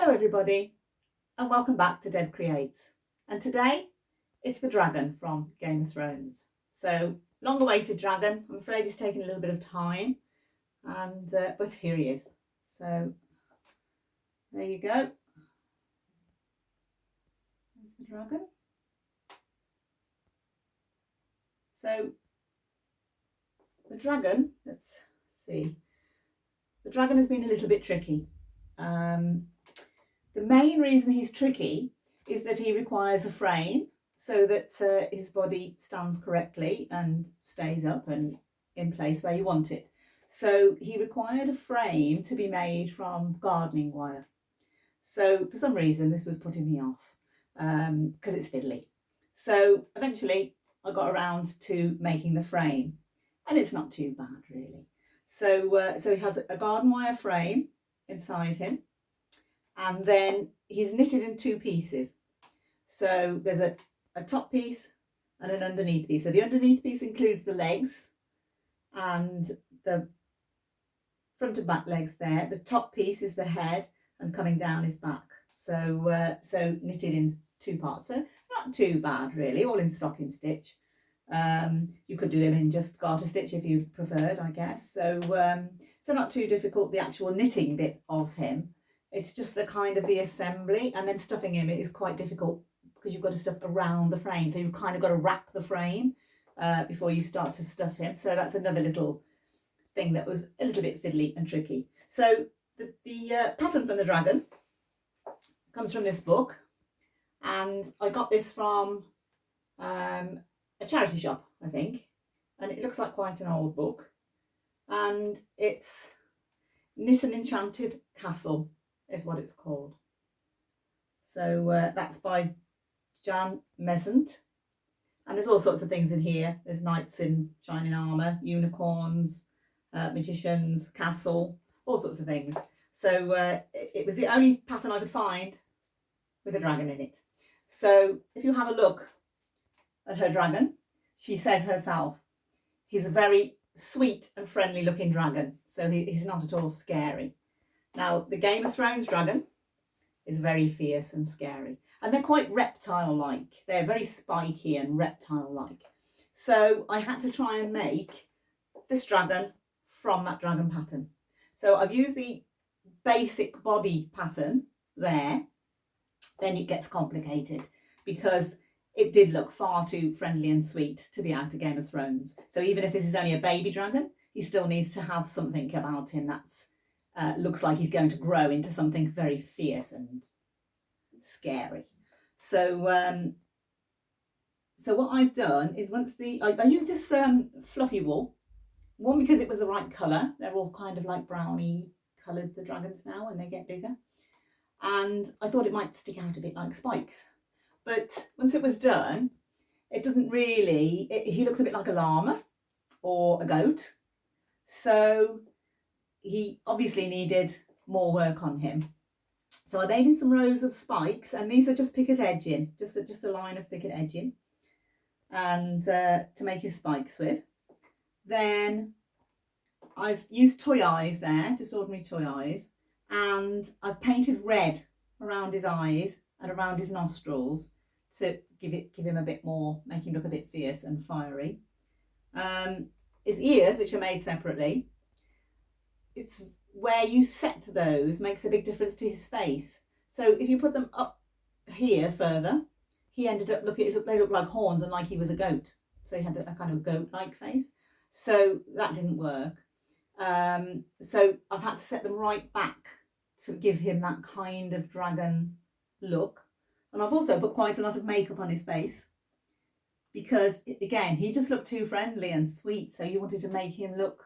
Hello everybody and welcome back to Deb Creates, and today it's the dragon from Game of Thrones. So long awaited dragon. I'm afraid it's taken a little bit of time, and but here he is. So there you go. There's the dragon. So the dragon, let's see, the dragon has been a little bit tricky. The main reason he's tricky is that he requires a frame so that his body stands correctly and stays up and in place where you want it. So he required a frame to be made from gardening wire. So for some reason this was putting me off because it's fiddly. So eventually I got around to making the frame, and it's not too bad really. So he has a garden wire frame inside him, and then he's knitted in two pieces. So there's a top piece and an underneath piece. So the underneath piece includes the legs and the front and back legs there. The top piece is the head, and coming down his back. So knitted in two parts. So not too bad really, all in stocking stitch. You could do him in just garter stitch if you preferred, I guess. So not too difficult, the actual knitting bit of him. It's just the kind of the assembly, and then stuffing him is quite difficult because you've got to stuff around the frame. So you've kind of got to wrap the frame before you start to stuff him. So that's another little thing that was a little bit fiddly and tricky. So the pattern from the dragon comes from this book, and I got this from a charity shop, I think, and it looks like quite an old book, and it's Knit an Enchanted Castle is what it's called. So that's by Jon Snow, and there's all sorts of things in here. There's knights in shining armour, unicorns, magicians, castle, all sorts of things. So it was the only pattern I could find with a dragon in it. So if you have a look at her dragon, she says herself, he's a very sweet and friendly looking dragon. So he's not at all scary. Now, the Game of Thrones dragon is very fierce and scary, and they're quite reptile-like. They're very spiky and reptile-like. So I had to try and make this dragon from that dragon pattern. So I've used the basic body pattern there. Then it gets complicated because it did look far too friendly and sweet to be out of Game of Thrones. So even if this is only a baby dragon, he still needs to have something about him that's looks like he's going to grow into something very fierce and scary. So so what I've done is I use this fluffy wool, one because it was the right colour. They're all kind of like browny coloured, the dragons now, when they get bigger, and I thought it might stick out a bit like spikes. But once it was done, it doesn't really, he looks a bit like a llama or a goat. So he obviously needed more work on him. So I made him some rows of spikes, and these are just picket edging, just a line of picket edging, and to make his spikes with. Then I've used toy eyes there, just ordinary toy eyes, and I've painted red around his eyes and around his nostrils to give him a bit more, make him look a bit fierce and fiery. His ears, which are made separately, it's where you set those makes a big difference to his face. So if you put them up here further, he ended up they looked like horns and like he was a goat. So he had a kind of goat-like face. So that didn't work. So I've had to set them right back to give him that kind of dragon look. And I've also put quite a lot of makeup on his face because, again, he just looked too friendly and sweet. So you wanted to make him look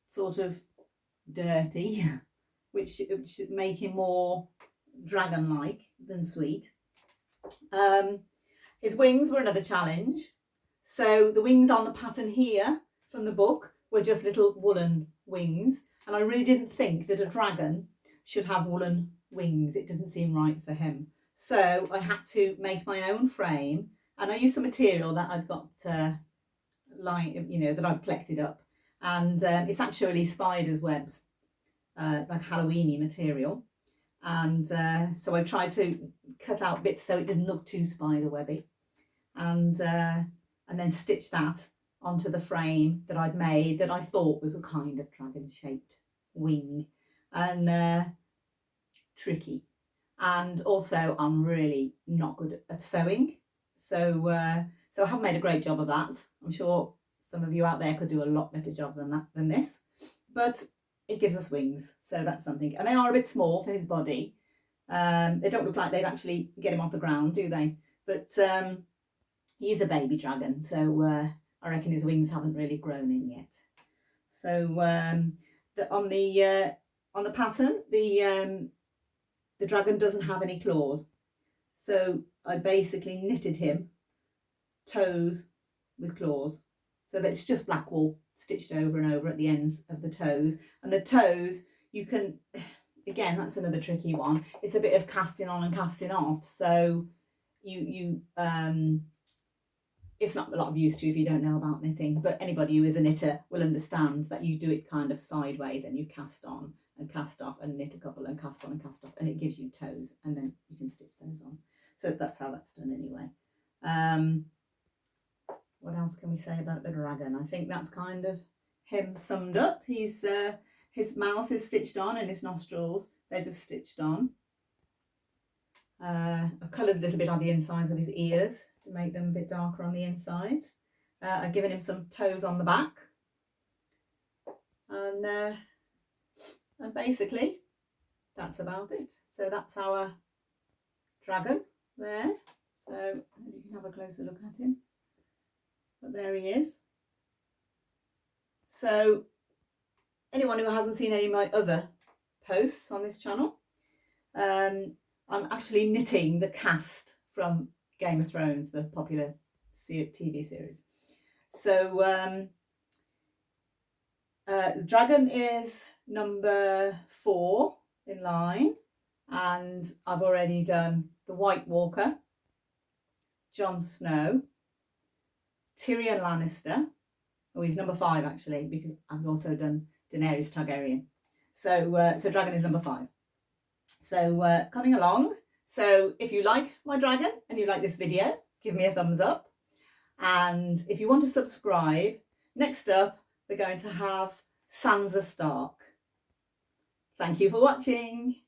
sort of dirty, which should make him more dragon-like than sweet. His wings were another challenge. So the wings on the pattern here from the book were just little woolen wings, and I really didn't think that a dragon should have woolen wings. It didn't seem right for him. So I had to make my own frame, and I used some material that I've got that I've collected up, and it's actually spider's webs, like Halloweeny material. And so I tried to cut out bits so it didn't look too spiderwebby, and then stitch that onto the frame that I'd made that I thought was a kind of dragon shaped wing, and tricky. And also I'm really not good at sewing, so I haven't made a great job of that. I'm sure some of you out there could do a lot better job than this, but it gives us wings, so that's something. And they are a bit small for his body. They don't look like they'd actually get him off the ground, do they? But he's a baby dragon, so I reckon his wings haven't really grown in yet. So on the pattern, the dragon doesn't have any claws, so I basically knitted him toes with claws, so that it's just black wool stitched over and over at the ends of the toes. And the toes, you can, again, that's another tricky one. It's a bit of casting on and casting off, so it's not a lot of use to you if you don't know about knitting, but anybody who is a knitter will understand that you do it kind of sideways, and you cast on and cast off and knit a couple and cast on and cast off, and it gives you toes, and then you can stitch those on. So that's how that's done anyway. What else can we say about the dragon? I think that's kind of him summed up. His mouth is stitched on, and his nostrils, they're just stitched on. I've coloured a little bit on the insides of his ears to make them a bit darker on the insides. I've given him some toes on the back, and basically that's about it. So that's our dragon there. So you can have a closer look at him. But there he is. So anyone who hasn't seen any of my other posts on this channel, I'm actually knitting the cast from Game of Thrones, the popular TV series. So the dragon is number 4 in line, and I've already done the White Walker, Jon Snow, Tyrion Lannister. Oh, he's number 5 actually, because I've also done Daenerys Targaryen. So dragon is number 5. So coming along. So if you like my dragon and you like this video, give me a thumbs up. And if you want to subscribe, next up we're going to have Sansa Stark. Thank you for watching.